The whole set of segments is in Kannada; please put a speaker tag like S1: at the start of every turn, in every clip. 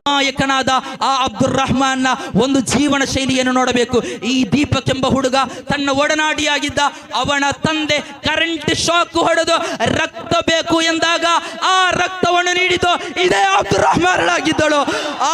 S1: ನಾಯಕನಾದ ಆ ಅಬ್ದುಲ್ ರಹಮಾನ್ನ ಒಂದು ಜೀವನ ಶೈಲಿಯನ್ನು ನೋಡಬೇಕು. ಈ ದೀಪಕ್ ಎಂಬ ಹುಡುಗ ತನ್ನ ಒಡನಾಡಿಯಾಗಿದ್ದ ಅವನ ತಂದೆ ಕರೆಂಟ್ ಶಾಕ್ ಹೊಡೆದು ರಕ್ತ ಬೇಕು ಎಂದಾಗ ಆ ರಕ್ತವನ್ನು ನೀಡಿದ್ದು ಇದೇ ಅಬ್ದುಲ್ ರಹಮಾನ್ ಆಗಿದ್ದಳು.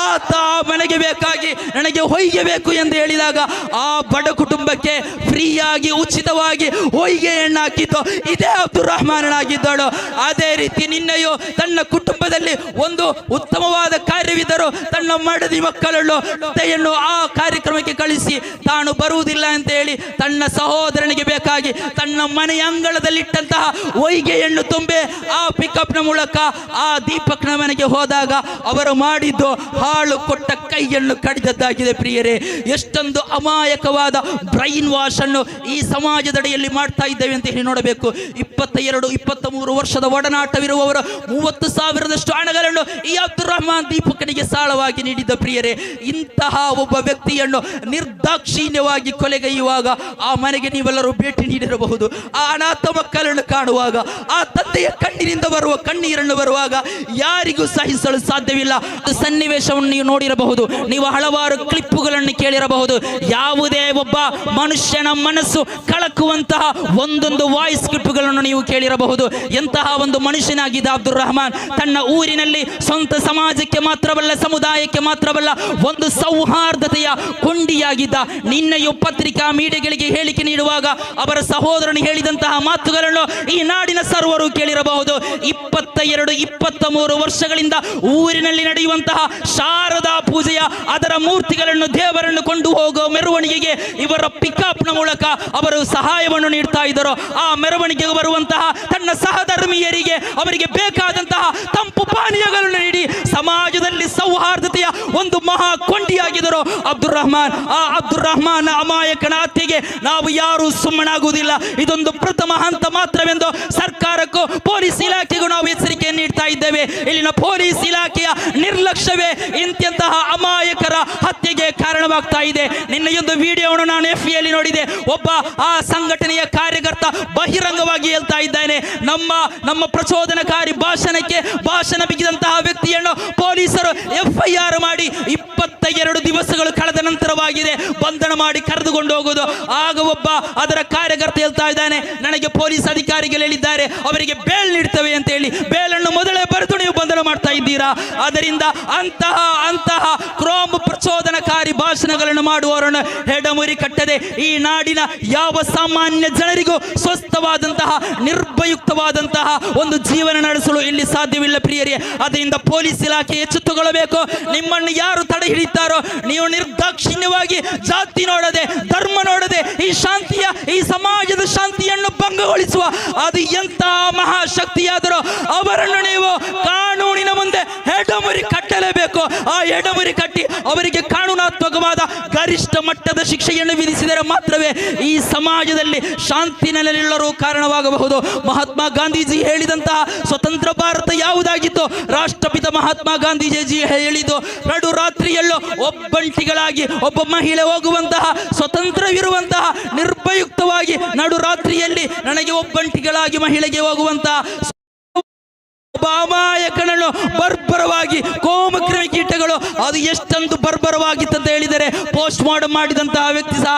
S1: ಆತ ಮನೆಗೆ ಬೇಕಾಗಿ ನನಗೆ ಹೊಯ್ಗೆ ಬೇಕು ಎಂದು ಹೇಳಿದಾಗ ಆ ಬಡ ಕುಟುಂಬಕ್ಕೆ ಫ್ರೀಯಾಗಿ ಉಚಿತವಾಗಿ ಹೊಯ್ಗೆ ಎಣ್ಣೆ ಹಾಕಿದ್ದು ಇದೇ ಅಬ್ದುಲ್ ರಹಮಾನ್ ಆಗಿದ್ದಳು. ಅದೇ ರೀತಿ ನಿನ್ನೆಯೂ ತನ್ನ ಕುಟುಂಬದಲ್ಲಿ ಒಂದು ಉತ್ತಮವಾದ ಕಾರ್ಯವಿದ್ದರೂ ತನ್ನ ಮಡದಿ ಮಕ್ಕಳನ್ನು ಆ ಕಾರ್ಯಕ್ರಮಕ್ಕೆ ಕಳಿಸಿ ತಾನು ಬರುವುದಿಲ್ಲ ಅಂತ ಹೇಳಿ ತನ್ನ ಸಹೋದರನಿಗೆ ಬೇಕಾಗಿ ತನ್ನ ಮನೆಯ ಅಂಗಳದಲ್ಲಿಟ್ಟಂತಹ ಹೊಯ್ಗೆಯನ್ನು ತುಂಬಿ ಆ ಪಿಕಪ್ನ ಮೂಲಕ ಆ ದೀಪಕ್ನ ಮನೆಗೆ ಹೋದಾಗ ಅವರು ಮಾಡಿದ್ದು ಹಾಳು ಕೊಟ್ಟ ಕೈಯನ್ನು ಕಡಿದದ್ದಾಗಿದೆ. ಪ್ರಿಯರೇ, ಎಷ್ಟೊಂದು ಅಮಾಯಕವಾದ ಬ್ರೈನ್ ವಾಶ್ ಅನ್ನು ಈ ಸಮಾಜದಡಿಯಲ್ಲಿ ಮಾಡ್ತಾ ಇದ್ದೇವೆ ಅಂತ ಹೇಳಿ ನೋಡಬೇಕು. 22-23 ವರ್ಷದ ಒಡನಾಟವಿರುವವರು 30,000ದಷ್ಟು ಹಣಗಳನ್ನು ಈ ಅಬ್ದುಲ್ ರಹಮಾನ್ ದೀಪಕನಿಗೆ ಸಾಲವಾಗಿ ನೀಡಿದ್ದ. ಪ್ರಿಯರೇ, ಇಂತಹ ಒಬ್ಬ ವ್ಯಕ್ತಿಯನ್ನು ನಿರ್ದಾಕ್ಷಿಣ್ಯವಾಗಿ ಕೊಲೆಗೈಯುವಾಗ ಆ ಮನೆಗೆ ನೀವೆಲ್ಲರೂ ಭೇಟಿ ನೀಡಿರಬಹುದು. ಆ ಅನಾಥ ಮಕ್ಕಳನ್ನು ಕಾಣುವಾಗ ಆ ತಂದೆಯ ಕಣ್ಣಿನಿಂದ ಬರುವ ಕಣ್ಣೀರನ್ನು ಬರುವಾಗ ಯಾರಿಗೂ ಸಹಿಸಲು ಸಾಧ್ಯವಿಲ್ಲ. ಸನ್ನಿವೇಶವನ್ನು ನೀವು ನೋಡಿರಬಹುದು, ನೀವು ಹಲವಾರು ಕ್ಲಿಪ್ಪುಗಳನ್ನು ಕೇಳಿರಬಹುದು. ಯಾವುದೇ ಒಬ್ಬ ಮನುಷ್ಯನ ಮನಸ್ಸು ಕಳಕುವಂತಹ ಒಂದೊಂದು ವಾಯ್ಸ್ ಕ್ಲಿಪ್ಪುಗಳನ್ನು ನೀವು ಕೇಳಿರಬಹುದು. ಎಂತಹ ಒಂದು ಮನುಷ್ಯನಾಗಿದ್ದ ಅಬ್ದುಲ್ ರಹಮಾನ್. ತನ್ನ ಊರಿನಲ್ಲಿ ಸ್ವಂತ ಸಮಾಜಕ್ಕೆ ಮಾತ್ರವಲ್ಲ, ಸಮುದಾಯಕ್ಕೆ ಮಾತ್ರವಲ್ಲ, ಒಂದು ಸೌಹಾರ್ದತೆಯ ಕೊಂಡಿಯಾಗಿದ್ದ. ನಿನ್ನೆಯೂ ಪತ್ರಿಕಾ ಮೀಡಿಯಾಗಳಿಗೆ ಹೇಳಿಕೆ ನೀಡುವಾಗ ಅವರ ಸಹೋದರನು ಹೇಳಿದಂತಹ ಮಾತುಗಳನ್ನು ಈ ನಾಡಿನ ಸರ್ವರು ಕೇಳಿರಬಹುದು. 22-23 ವರ್ಷಗಳಿಂದ ಊರಿನಲ್ಲಿ ನಡೆಯುವಂತಹ ಶಾರದಾ ಪೂಜೆಯ ಅದರ ಮೂರ್ತಿಗಳನ್ನು, ದೇವರನ್ನು ಕೊಂಡು ಹೋಗುವ ಮೆರವಣಿಗೆಗೆ ಇವರ ಪಿಕಪ್ನ ಮೂಲಕ ಅವರು ಸಹಾಯವನ್ನು ನೀಡ್ತಾ ಇದ್ದರು. ಆ ಮೆರವಣಿಗೆಗೆ ಬರುವಂತಹ ತನ್ನ ಸಹಧರ್ಮೀಯರಿಗೆ ಅವರಿಗೆ ಬೇಕಾದಂತಹ ತಂಪು ಪಾನೀಯಗಳನ್ನು ನೀಡಿ ಸಮಾಜದಲ್ಲಿ ಸೌಹಾರ್ದತೆಯ ಒಂದು ಮಹಾ ಕೊಂಡಿಯಾಗಿದ್ದರು ಅಬ್ದುಲ್ ರಹಮಾನ್. ಆ ಅಬ್ದುಲ್ ರಹಮಾನ್ ಅಮಾಯಕನ ಹತ್ಯೆಗೆ ನಾವು ಯಾರು ಸುಮ್ಮನಾಗುವುದಿಲ್ಲ. ಇದೊಂದು ಪ್ರಥಮ ಹಂತ ಮಾತ್ರವೆಂದು ಸರ್ಕಾರಕ್ಕೂ ಪೊಲೀಸ್ ಇಲಾಖೆಗೂ ನಾವು ಎಚ್ಚರಿಕೆಯನ್ನು ನೀಡ್ತಾ ಇದ್ದೇವೆ. ಇಲ್ಲಿನ ಪೊಲೀಸ್ ಇಲಾಖೆಯ ನಿರ್ಲಕ್ಷ್ಯವೇ ಇಂತಹ ಅಮಾಯಕರ ಹತ್ಯೆಗೆ ಕಾರಣವಾಗ್ತಾ ಇದೆ. ನಿನ್ನೆಯೊಂದು ವಿಡಿಯೋವನ್ನು ನಾನು FB ನೋಡಿದೆ. ಒಬ್ಬ ಆ ಸಂಘಟನೆಯ ಕಾರ್ಯಕರ್ತ ಬಹಿರಂಗವಾಗಿ ಹೇಳ್ತಾ ಇದ್ದಾನೆ, ನಮ್ಮ ಪ್ರಚೋದನಕಾರಿ ಭಾಷಣ ಬಿಗಿದಂತಹ ವ್ಯಕ್ತಿಯನ್ನು ಪೊಲೀಸರು FIR ಮಾಡಿ 22 ದಿವಸಗಳು ಕಳೆದ ನಂತರವಾಗಿದೆ ಬಂಧನ ಮಾಡಿ ಕರೆದುಕೊಂಡು ಹೋಗುವುದು. ಆಗ ಒಬ್ಬ ಅದರ ಕಾರ್ಯಕರ್ತ ಹೇಳ್ತಾ ಇದ್ದಾನೆ, ನನಗೆ ಪೊಲೀಸ್ ಅಧಿಕಾರಿಗಳು ಹೇಳಿದ್ದಾರೆ ಅವರಿಗೆ ಬೇಲ್ ನೀಡ್ತವೆ ಅಂತ ಹೇಳಿ. ಬೇಲನ್ನು ಮೊದಲೇ ಬರೆದು ನೀವು ಬಂಧನ ಮಾಡ್ತಾ ಇದ್ದೀರಾ. ಅದರಿಂದ ಅಂತಹ ಕ್ರೋಮ್ ಪ್ರಚೋದನಕಾರಿ ಭಾಷಣಗಳನ್ನು ಮಾಡುವವರನ್ನು ಹೆಡಮುರಿ ಕಟ್ಟದೆ ಈ ನಾಡಿನ ಯಾವ ಸಾಮಾನ್ಯ ಜನರಿಗೂ ಸ್ವಸ್ಥವಾದಂತಹ ನಿರ್ಭಯುಕ್ತವಾದಂತಹ ಒಂದು ಜೀವನ ನಡೆಸಲು ಇಲ್ಲಿ ಸಾಧ್ಯವಿಲ್ಲ. ಪ್ರಿಯರೇ, ಅದರಿಂದ ಪೊಲೀಸ್ ಇಲಾಖೆ ಎಚ್ಚೆತ್ತುಕೊಳ್ಳಬೇಕು. ನಿಮ್ಮನ್ನು ಯಾರು ತಡೆ ಹಿಡಿತಾರೋ ನೀವು ನಿರ್ದಾಕ್ಷಿಣ್ಯವಾಗಿ ಜಾತಿ ನೋಡದೆ, ಧರ್ಮ ನೋಡದೆ ಈ ಸಮಾಜದ ಶಾಂತಿಯನ್ನು ಭಂಗಗೊಳಿಸುವ ಅದು ಎಂತಹ ಮಹಾಶಕ್ತಿಯಾದರೂ ಅವರನ್ನು ನೀವು ಕಾನೂನಿನ ಮುಂದೆ ಎಡಮುರಿ ಕಟ್ಟಲೇಬೇಕು. ಆ ಎಡಮುರಿ ಕಟ್ಟಿ ಅವರಿಗೆ ಕಾನೂನಾತ್ಮಕವಾದ ಗರಿಷ್ಠ ಮಟ್ಟದ ಶಿಕ್ಷೆಯನ್ನು ವಿಧಿಸಿದರೆ ಮಾತ್ರವೇ ಈ ಸಮಾಜದಲ್ಲಿ ಶಾಂತಿ ನೆಲೆನಿಲ್ಲರೂ ಕಾರಣವಾಗಬಹುದು. ಮಹಾತ್ಮ ಗಾಂಧೀಜಿ ಹೇಳಿದಂತಹ ಸ್ವತಂತ್ರ ಭಾರತ ಯಾವುದಾಗಿತ್ತು? ರಾಷ್ಟ್ರಪಿತ ಮಹಾತ್ಮ ಗಾಂಧೀಜಿ ಹೇಳಿದ್ದು, ನಡು ರಾತ್ರಿಯಲ್ಲೂ ಒಬ್ಬಂಟಿಗಳಾಗಿ ಒಬ್ಬ ಮಹಿಳೆ ಹೋಗುವಂತಹ ಸ್ವತಂತ್ರವಿರುವಂತಹ ನಿರ್ಭಯುಕ್ತವಾಗಿ ನಡು ರಾತ್ರಿಯಲ್ಲಿ ನನಗೆ ಒಬ್ಬಂಟಿಗಳಾಗಿ ಮಹಿಳೆಗೆ ಹೋಗುವಂತಹ ಅಮಾಯಕನನ್ನು ಬರ್ಬರವಾಗಿ ಕೋಮಕ್ರಿಮಿ ಕೀಟಗಳು ಅದು ಎಷ್ಟೊಂದು ಬರ್ಬರವಾಗಿತ್ತು ಅಂತ ಹೇಳಿದರೆ ಪೋಸ್ಟ್ ಮಾರ್ಟಮ್ ಮಾಡಿದಂತಹ ವ್ಯಕ್ತಿ ಸಹ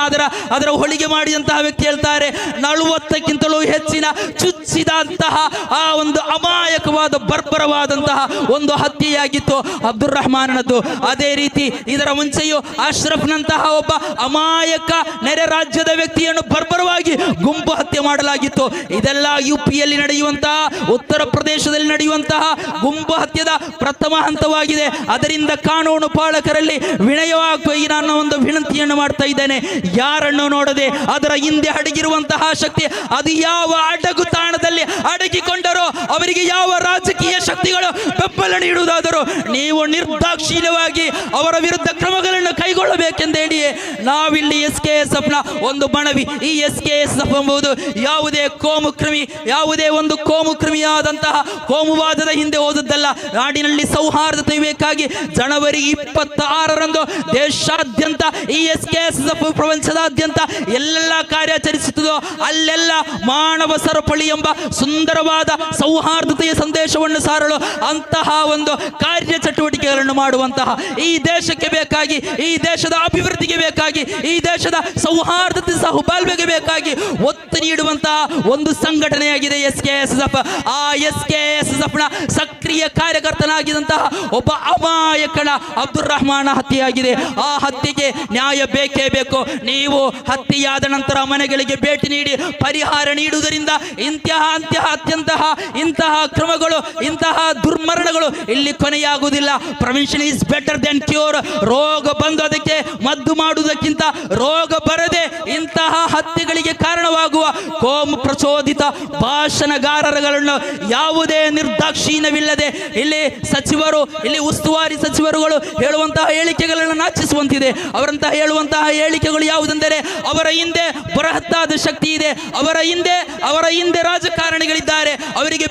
S1: ಅದರ ಹೊಳಿಗೆ ಮಾಡಿದಂತಹ ವ್ಯಕ್ತಿ ಹೇಳ್ತಾರೆ 40ಕ್ಕಿಂತಲೂ ಹೆಚ್ಚಿನ ಚುಚ್ಚಿದಂತಹ ಆ ಒಂದು ಅಮಾಯಕವಾದ ಬರ್ಬರವಾದಂತಹ ಒಂದು ಹತ್ಯೆಯಾಗಿತ್ತು ಅಬ್ದುಲ್ ರಹಮಾನ್ನದ್ದು. ಅದೇ ರೀತಿ ಇದರ ಮುಂಚೆಯೂ ಅಶ್ರಫ್ನಂತಹ ಒಬ್ಬ ಅಮಾಯಕ ನೆರೆ ರಾಜ್ಯದ ವ್ಯಕ್ತಿಯನ್ನು ಬರ್ಬರವಾಗಿ ಗುಂಪು ಹತ್ಯೆ ಮಾಡಲಾಗಿತ್ತು. ಇದೆಲ್ಲ UPಯಲ್ಲಿ ನಡೆಯುವಂತಹ, ಉತ್ತರ ಪ್ರದೇಶದಲ್ಲಿ ನಡೆಯುವಂತಹ ಗುಂಪು ಹತ್ಯೆದ ಪ್ರಥಮ ಹಂತವಾಗಿದೆ. ಅದರಿಂದ ಕಾನೂನು ಪಾಲಕರಲ್ಲಿ ವಿನಯವಾಗಿ ನಾನು ಒಂದು ವಿನಂತಿಯನ್ನು ಮಾಡ್ತಾ ಇದ್ದೇನೆ. ಯಾರನ್ನು ನೋಡದೆ ಅದರ ಹಿಂದೆ ಅಡಗಿರುವಂತಹ ಶಕ್ತಿ ಅದು ಯಾವ ಅಡಗುತಾಣದಲ್ಲಿ ಅಡಗಿಕೊಂಡರೋ ಅವರಿಗೆ ಯಾವ ರಾಜಕೀಯ ಶಕ್ತಿಗಳು ಬೆಂಬಲ ನೀಡುವುದಾದರೂ ನೀವು ನಿರ್ದಾಕ್ಷಿಣ್ಯವಾಗಿ ಅವರ ವಿರುದ್ಧ ಕ್ರಮಗಳನ್ನು ಕೈಗೊಳ್ಳಬೇಕೆಂದೇಳಿ ನಾವಿಲ್ಲಿ SKSFನ ಒಂದು ಮನವಿ. ಈ SKSF ಎಂಬುದು ಯಾವುದೇ ಒಂದು ಕೋಮುಕ್ರಿಮಿಯಾದಂತಹ ಕೋಮುವಾದದ ಹಿಂದೆ ಹೋದದ್ದಲ್ಲ. ಅಲ್ಲ, ನಾಡಿನಲ್ಲಿ ಸೌಹಾರ್ದತೆ ಬೇಕಾಗಿ ಜನವರಿ 26ರಂದು ದೇಶಾದ್ಯಂತ ಈ SKSF ಪ್ರಪಂಚದಾದ್ಯಂತ ಎಲ್ಲೆಲ್ಲ ಕಾರ್ಯಾಚರಿಸುತ್ತದೋ ಅಲ್ಲೆಲ್ಲ ಮಾನವ ಸರಪಳಿ ಎಂಬ ಸುಂದರವಾದ ಸೌಹಾರ್ದತೆಯ ಸಂದೇಶವನ್ನು ಸಾರಲು ಅಂತಹ ಒಂದು ಕಾರ್ಯ ಚಟುವಟಿಕೆಗಳನ್ನು ಮಾಡುವಂತಹ ಈ ದೇಶಕ್ಕೆ ಬೇಕಾಗಿ, ಈ ದೇಶದ ಅಭಿವೃದ್ಧಿಗೆ ಬೇಕಾಗಿ, ಈ ದೇಶದ ಸೌಹಾರ್ದತೆ ಸಹಬಾಳ್ವೆಗೆ ಬೇಕಾಗಿ ಒತ್ತು ನೀಡುವಂತಹ ಒಂದು ಸಂಘಟನೆಯಾಗಿದೆ SKSF. ಆ SKSF ನ ಸಕ್ರಿಯ ಕಾರ್ಯಕರ್ತನಾಗಿದ್ದಂತಹ ಒಬ್ಬ ಅಮಾಯಕನ ಅಬ್ದುಲ್ ರಹಮಾನ್ ಹತ್ಯೆಯಾಗಿದೆ. ಆ ಹತ್ಯೆಗೆ ನ್ಯಾಯ ಬೇಕೇ ಬೇಕು. ನೀವು ಹತ್ಯೆಯಾದ ನಂತರ ಮನೆಗಳಿಗೆ ಭೇಟಿ ನೀಡಿ ಪರಿಹಾರ ನೀಡುವುದರಿಂದ ಇಂತಹ ಕ್ರಮಗಳು, ಇಂತಹ ದುರ್ಮರಣಗಳು ಇಲ್ಲಿ ಕೊನೆಯಾಗುವುದಿಲ್ಲ. Prevention is better than cure. ರೋಗ ಬಂದು ಅದಕ್ಕೆ ಮದ್ದು ಮಾಡುವುದಕ್ಕಿಂತ ರೋಗ ಬರದೆ ಇಂತಹ ಹತ್ಯೆಗಳಿಗೆ ಕಾರಣವಾಗುವ ಕೋಮು ಪ್ರಚೋದಿತ ಭಾಷಣಗಾರರುಗಳನ್ನು ಯಾವುದೇ ನಿರ್ದಾಕ್ಷಿಣ್ಯವಿಲ್ಲದೆ ಇಲ್ಲಿ ಉಸ್ತುವಾರಿ ಸಚಿವರುಗಳು ಹೇಳುವಂತಹ ಹೇಳಿಕೆಗಳನ್ನು ನಾಚಿಸುವಂತಿದೆ. ಅವರಂತಹ ಹೇಳುವಂತಹ ಹೇಳಿಕೆಗಳು ಯಾವುದೆಂದರೆ ಅವರ ಹಿಂದೆ ಬೃಹತ್ತಾದ ಶಕ್ತಿ ಇದೆ, ಅವರ ಹಿಂದೆ ರಾಜಕಾರಣಿಗಳಿದ್ದಾರೆ, ಅವರಿಗೆ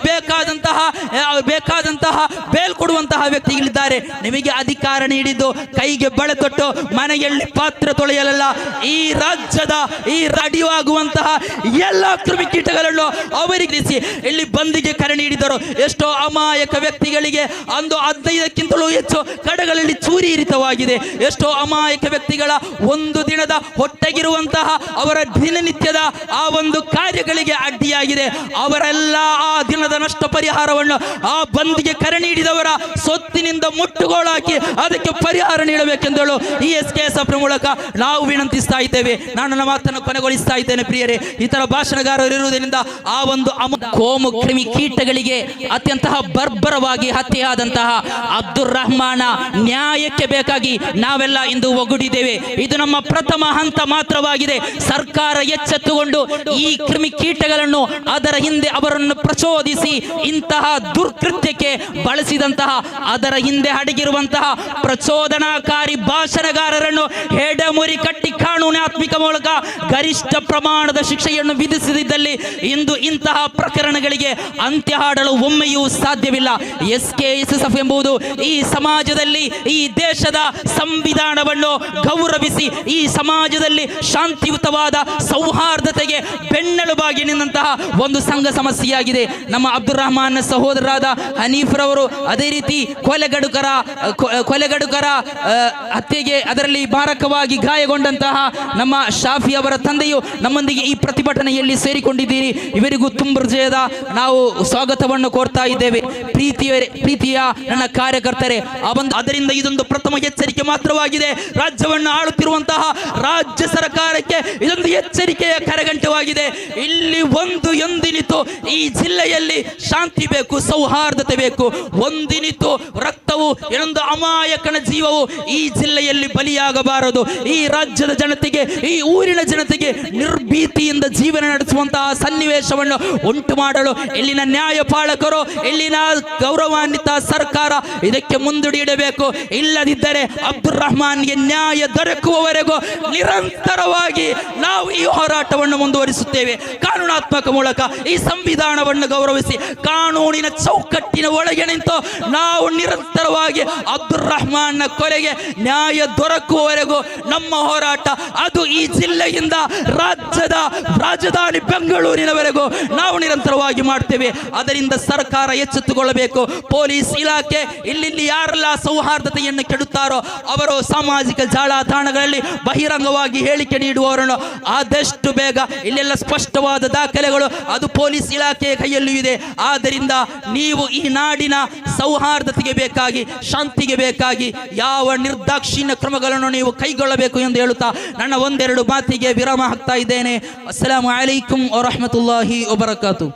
S1: ಬೇಕಾದಂತಹ ಬೇಲ್ ಕೊಡುವಂತಹ ವ್ಯಕ್ತಿಗಳಿದ್ದಾರೆ. ನಿಮಗೆ ಅಧಿಕಾರ ನೀಡಿದ್ದು ಕೈಗೆ ಬಳೆ ತೊಟ್ಟು ಮನೆಯಲ್ಲಿ ಪಾತ್ರ ತೊಳೆಯಲಲ್ಲ. ಈ ರಾಜ್ಯದ ಅಡಿಯಾಗುವಂತಹ ಎಲ್ಲ ಕ್ರಿಮಿಕೀಟಗಳನ್ನು ಅವರಿಗೆ ಇಲ್ಲಿ ಬಂದಿಗೆ ಕರೆ ನೀಡಿದರು. ಎಷ್ಟೋ ಅಮಾಯಕ ವ್ಯಕ್ತಿಗಳಿಗೆ ಅಂದು 15ಕ್ಕಿಂತಲೂ ಹೆಚ್ಚು ಕಡೆಗಳಲ್ಲಿ ಚೂರಿ ಇರಿತವಾಗಿದೆ. ಎಷ್ಟೋ ಅಮಾಯಕ ವ್ಯಕ್ತಿಗಳ ಒಂದು ದಿನದ ಹೊಟ್ಟೆಗಿರುವಂತಹ ಅವರ ದಿನನಿತ್ಯದ ಆ ಒಂದು ಕಾರ್ಯಗಳಿಗೆ ಅಡ್ಡಿಯಾಗಿದೆ. ಅವರೆಲ್ಲ ಆ ದಿನದ ನಷ್ಟ ಪರಿಹಾರವನ್ನು ಆ ಬಂದಿಗೆ ಕರೆ ನೀಡಿದವರ ಸೊತ್ತಿನಿಂದ ಮುಟ್ಟುಗೋಲಾಕಿ ಅದಕ್ಕೆ ಪರಿಹಾರ ನೀಡಬೇಕೆಂದೇಳು ಈ SKSF ಮೂಲಕ ನಾವು ವಿನಂತಿಸ್ತಾ ಇದ್ದೇವೆ. ನಾನು ನನ್ನ ಮಾತನ್ನು ಕೊನೆಗೊಳಿಸ್ತಾ ಇದ್ದೇನೆ. ಪ್ರಿಯರೇ, ಇತರ ಭಾಷಣಗಾರರು ಇರುವುದರಿಂದ ಆ ಒಂದು ಕೋಮು ಕ್ರಿಮಿ ಕೀಟಗಳಿಗೆ ಅತ್ಯಂತ ಬರ್ಬರವಾಗಿ ಹತ್ಯೆಯಾದಂತಹ ಅಬ್ದುಲ್ ರಹಮಾನ ನ್ಯಾಯಕ್ಕೆ ಬೇಕಾಗಿ ನಾವೆಲ್ಲ ಇಂದು ಒಗ್ಗೂಡಿದ್ದೇವೆ. ಇದು ನಮ್ಮ ಪ್ರಥಮ ಹಂತ ಮಾತ್ರವಾಗಿದೆ. ಸರ್ಕಾರ ಎಚ್ಚೆತ್ತುಕೊಂಡು ಈ ಕ್ರಿಮಿ ಕೀಟಗಳನ್ನು ಅದರ ಹಿಂದೆ ಅವರನ್ನು ಪ್ರಚೋದಿಸಿ ಇಂತಹ ದುರ್ಕೃತ್ಯಕ್ಕೆ ಬಳಸಿದಂತಹ ಅದರ ಹಿಂದೆ ಅಡಗಿರುವಂತಹ ಪ್ರಚೋದನಾಕಾರಿ ಭಾಷಣಗಾರರನ್ನು ಹೆಡೆಮುರಿ ಕಟ್ಟಿ ಕಾನೂನಾತ್ಮಕ ಮೂಲಕ ಗರಿಷ್ಠ ಪ್ರಮಾಣದ ಶಿಕ್ಷೆಯನ್ನು ವಿಧಿಸದಿದ್ದಲ್ಲಿ ಇಂದು ಇಂತಹ ಪ್ರಕರಣಗಳಿಗೆ ಅಂತ್ಯ ಹಾಡಲು ಒಮ್ಮೆಯೂ ಸಾಧ್ಯವಿಲ್ಲ. SKSF ಎಂಬುದು ಈ ಸಮಾಜದಲ್ಲಿ ಈ ದೇಶದ ಸಂವಿಧಾನವನ್ನು ಗೌರವಿಸಿ ಈ ಸಮಾಜದಲ್ಲಿ ಶಾಂತಿಯುತವಾದ ಸೌಹಾರ್ದತೆಗೆ ಬೆನ್ನೆಲುಬಾಗಿ ನಿಂತಹ ಒಂದು ಸಂಘ ಸಮಸ್ಯೆಯಾಗಿದೆ. ನಮ್ಮ ಅಬ್ದುಲ್ ರಹಮಾನ್ ಸಹೋದರರಾದ ಹನೀಫ್ ರವರು ಅದೇ ರೀತಿ ಕೊಲೆಗಡುಕರ ಹತ್ಯೆಗೆ ಅದರಲ್ಲಿ ಮಾರಕವಾಗಿ ಗಾಯಗೊಂಡಂತಹ ನಮ್ಮ ಶಾಫಿ ಅವರ ತಂದೆಯು ನಮ್ಮೊಂದಿಗೆ ಈ ಪ್ರತಿಭಟನೆಯಲ್ಲಿ ಸೇರಿಕೊಂಡಿದ್ದೀರಿ. ಇವರಿಗೂ ತುಂಬ ಹೃದಯದ ನಾವು ಸ್ವಾಗತವನ್ನು ಕೋರ್ತಾ ಇದ್ದೇವೆ. ಪ್ರೀತಿಯ ನನ್ನ ಕಾರ್ಯಕರ್ತರೇ, ಅದರಿಂದ ಇದೊಂದು ಪ್ರಥಮ ಎಚ್ಚರಿಕೆ ಮಾತ್ರವಾಗಿದೆ. ರಾಜ್ಯವನ್ನು ಆಳುತ್ತಿರುವಂತಹ ರಾಜ್ಯ ಸರ್ಕಾರಕ್ಕೆ ಇದೊಂದು ಎಚ್ಚರಿಕೆಯ ಕರೆಗಂಟವಾಗಿದೆ. ಇಲ್ಲಿ ಒಂದಿನಿತು ಈ ಜಿಲ್ಲೆಯಲ್ಲಿ ಶಾಂತಿ ಬೇಕು, ಸೌಹಾರ್ದತೆ ಬೇಕು. ಒಂದಿನಿತು ರಕ್ತವು ಇನ್ನೊಂದು ಅಮಾಯಕನ ಜೀವವು ಈ ಜಿಲ್ಲೆಯಲ್ಲಿ ಬಲಿಯಾಗಬಾರದು. ಈ ರಾಜ್ಯದ ಜನತೆಗೆ, ಈ ಊರಿನ ಜನತೆಗೆ ನಿರ್ಭೀತಿಯಿಂದ ಜೀವನ ನಡೆಸುವಂತಹ ಸನ್ನಿವೇಶವನ್ನು ಉಂಟು ಮಾಡಲು ಇಲ್ಲಿನ ನ್ಯಾಯಪಾಲಕರು, ಇಲ್ಲಿನ ಗೌರವಾನ್ವಿತ ಸರ್ಕಾರ ಇದಕ್ಕೆ ಮುಂದೂಡಿಡಬೇಕು. ಇಲ್ಲದಿದ್ದರೆ ಅಬ್ದುಲ್ ರಹಮಾನ್ಗೆ ನ್ಯಾಯ ದೊರಕುವವರೆಗೂ ನಿರಂತರವಾಗಿ ನಾವು ಈ ಹೋರಾಟವನ್ನು ಮುಂದುವರಿಸುತ್ತೇವೆ. ಕಾನೂನಾತ್ಮಕ ಮೂಲಕ ಈ ಸಂವಿಧಾನವನ್ನು ಗೌರವಿಸಿ ಕಾನೂನಿನ ಚೌಕಟ್ಟಿನ ಒಳಗೆ ನಿಂತು ನಾವು ನಿರಂತರವಾಗಿ ಅಬ್ದುಲ್ ರಹಮಾನ್ನ ಕೊಲೆಗೆ ನ್ಯಾಯ ದೊರಕುವವರೆಗೂ ನಮ್ಮ ಹೋರಾಟ ಅದು ಈ ಜಿಲ್ಲೆಯಿಂದ ರಾಜ್ಯದ ರಾಜಧಾನಿ ಬೆಂಗಳೂರಿನವರೆಗೂ ನಾವು ನಿರಂತರವಾಗಿ ಮಾಡ್ತೇವೆ. ಅದರಿಂದ ಸರ್ಕಾರ ಎಚ್ಚೆತ್ತುಕೊಳ್ಳಬೇಕು. ಪೊಲೀಸ್ ಇಲಾಖೆ ಇಲ್ಲಿ ಯಾರೆಲ್ಲ ಸೌಹಾರ್ದತೆಯನ್ನು ಕೆಡುತ್ತಾರೋ ಅವರು ಸಾಮಾಜಿಕ ಜಾಲತಾಣಗಳಲ್ಲಿ ಬಹಿರಂಗವಾಗಿ ಹೇಳಿಕೆ ನೀಡುವವರನ್ನು ಆದಷ್ಟು ಬೇಗ ಇಲ್ಲೆಲ್ಲ ಸ್ಪಷ್ಟವಾದ ದಾಖಲೆಗಳು ಅದು ಪೊಲೀಸ್ ಇಲಾಖೆಯ ಕೈಯಲ್ಲೂ ಇದೆ. ಆದ್ದರಿಂದ ನೀವು ಈ ನಾಡಿನ ಸೌಹಾರ್ದತೆಗೆ ಬೇಕಾಗಿ, ಶಾಂತಿಗೆ ಬೇಕಾಗಿ ಯಾವ ನಿರ್ದಾಕ್ಷಿಣ್ಯ ಕ್ರಮಗಳನ್ನು ನೀವು ಕೈಗೊಳ್ಳಬೇಕು ಎಂದು ಹೇಳುತ್ತಾ ನನ್ನ ಒಂದೆರಡು ಮಾತಿಗೆ ವಿರಾಮ ಹಾಕ್ತಾ ಇದ್ದೇನೆ. ಅಸ್ಸಲಾಮು ಅಲೈಕುಂ ವರಹಮತುಲ್ಲಾಹಿ ವಬರಕಾತು.